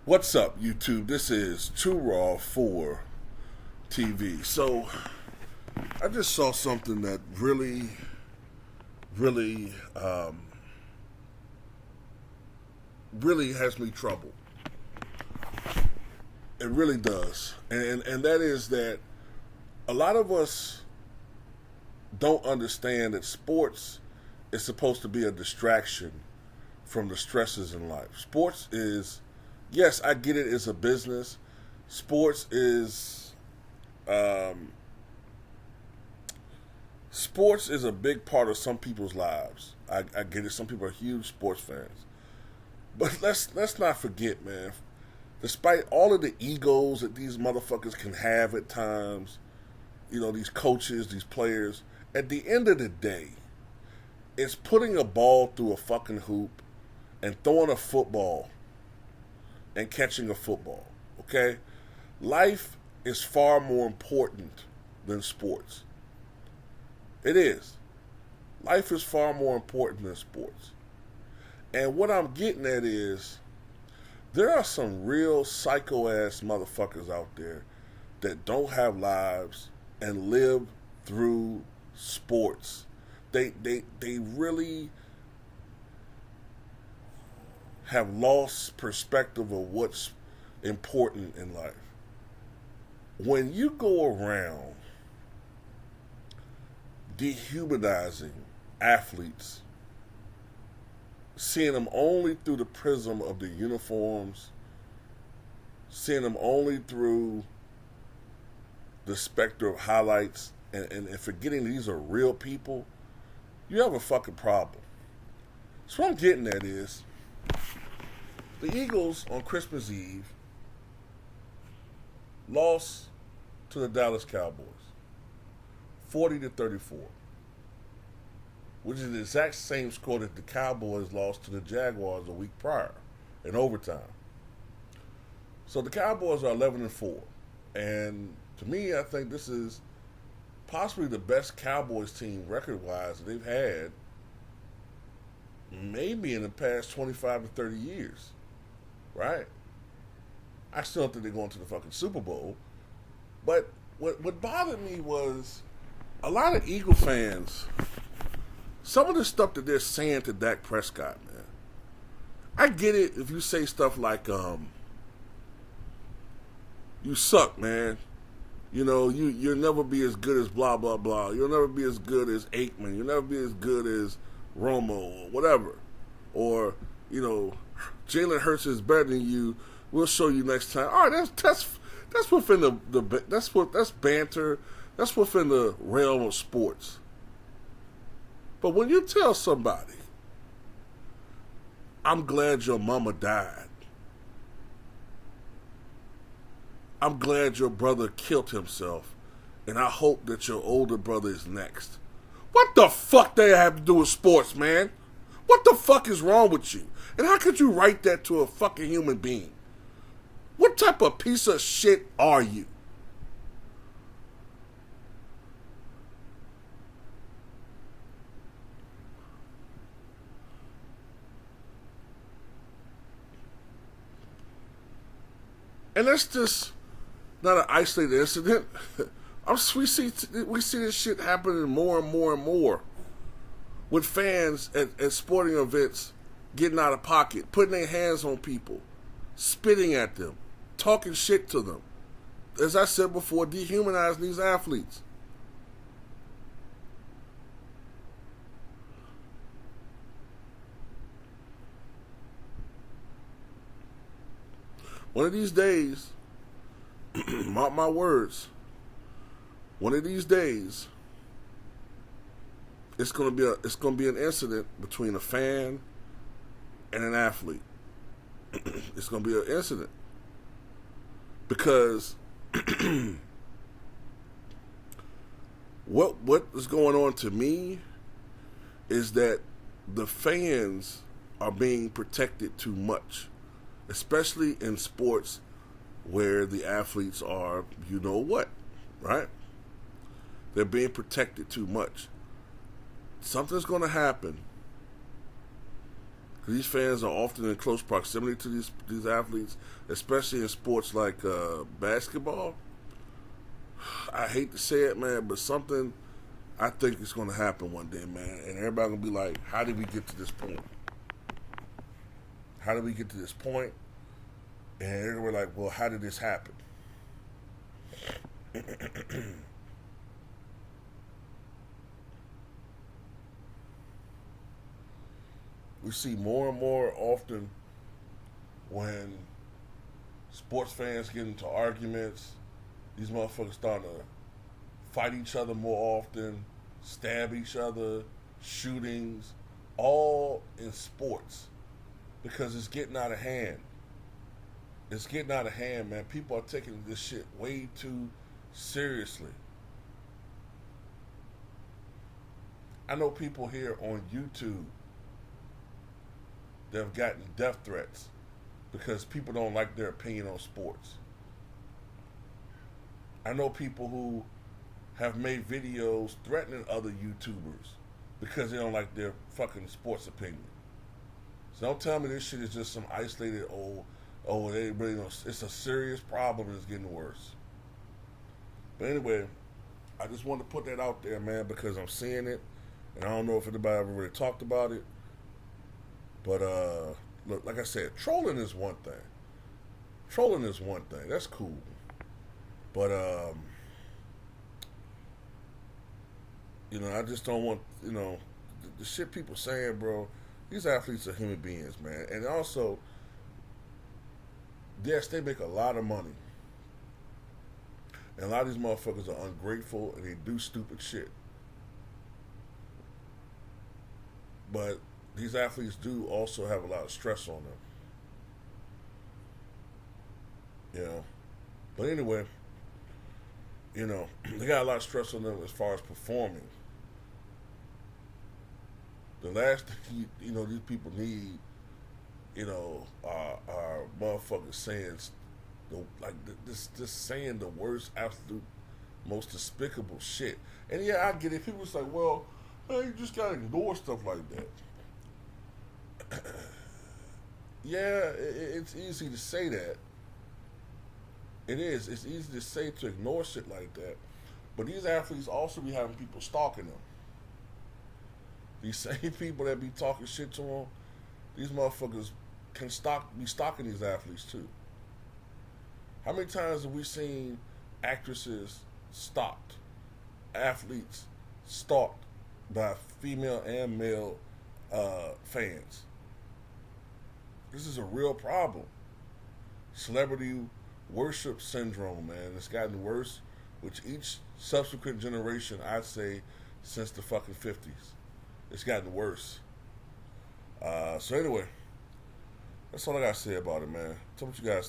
What's up, YouTube? This is Too Raw for TV. So, I just saw something that really, really has me troubled. It really does, and that is that a lot of us don't understand that sports is supposed to be a distraction from the stresses in life. Sports is, yes, I get it, it's a business. Sports is um, sports is a big part of some people's lives. I get it. Some people are huge sports fans, but let's not forget, man. Despite all of the egos that these motherfuckers can have at times, these coaches, these players, at the end of the day, it's putting a ball through a fucking hoop and throwing a football and catching a football. Okay? Life is far more important than sports. It is. Life is far more important than sports. And what I'm getting at is there are some real psycho ass motherfuckers out there that don't have lives and live through sports. They really have lost perspective of what's important in life. When you go around dehumanizing athletes, seeing them only through the prism of the uniforms, seeing them only through the specter of highlights, and forgetting these are real people, you have a fucking problem. So what I'm getting at is the Eagles on Christmas Eve lost to the Dallas Cowboys 40-34, which is the exact same score that the Cowboys lost to the Jaguars a week prior in overtime. So the Cowboys are 11-4, and to me, I think this is possibly the best Cowboys team record-wise that they've had maybe in the past 25 to 30 years, right? I still don't think they're going to the fucking Super Bowl, but what bothered me was a lot of Eagle fans, some of the stuff that they're saying to Dak Prescott, man. I get it if you say stuff like, you suck, man. You'll never be as good as blah, blah, blah. You'll never be as good as Aikman. You'll never be as good as Romo or whatever. Or, Jalen Hurts is better than you. We'll show you next time. All right, that's within that's banter. That's within the realm of sports. But when you tell somebody, I'm glad your mama died. I'm glad your brother killed himself, and I hope that your older brother is next. What the fuck they have to do with sports, man? What the fuck is wrong with you? And how could you write that to a fucking human being? What type of piece of shit are you? And that's just not an isolated incident. We see this shit happening more and more and more with fans at sporting events getting out of pocket, putting their hands on people, spitting at them, talking shit to them. As I said before, dehumanizing these athletes. One of these days, mark my words, one of these days, it's gonna be an incident between a fan and an athlete. It's gonna be an incident because what is going on to me is that the fans are being protected too much, especially in sports where the athletes are, right? They're being protected too much. Something's going to happen, These fans are often in close proximity to these athletes, especially in sports like basketball. I hate to say it, man, but something I think is going to happen one day, man, and everybody gonna be like, "How did we get to this point? How did we get to this point?" And everybody like, "Well, how did this happen?" We see more and more often when sports fans get into arguments, these motherfuckers starting to fight each other more often, stab each other, shootings, all in sports because it's getting out of hand. It's getting out of hand, man. People are taking this shit way too seriously. I know people here on YouTube that have gotten death threats because people don't like their opinion on sports. I know people who have made videos threatening other YouTubers because they don't like their fucking sports opinion. So don't tell me this shit is just some isolated they really don't. It's a serious problem and it's getting worse. But anyway, I just wanted to put that out there, man, because I'm seeing it, and I don't know if anybody ever really talked about it. But look, like I said, trolling is one thing. Trolling is one thing. That's cool. But I just don't want the shit people saying, bro. These athletes are human beings, man, and also, yes, they make a lot of money, and a lot of these motherfuckers are ungrateful and they do stupid shit. But these athletes do also have a lot of stress on them. But anyway, they got a lot of stress on them as far as performing. The last thing these people need, are motherfuckers saying just saying the worst, absolute, most despicable shit. And yeah, I get it. People say, well, hey, you just gotta ignore stuff like that. Yeah, it's easy to say that. It is. It's easy to say to ignore shit like that. But these athletes also be having people stalking them. These same people that be talking shit to them, these motherfuckers can be stalking these athletes too. How many times have we seen actresses stalked, athletes stalked by female and male fans? This is a real problem. Celebrity worship syndrome, man. It's gotten worse with each subsequent generation, I'd say, since the fucking 50s. It's gotten worse. So anyway, that's all I gotta say about it, man. Tell me what you guys think.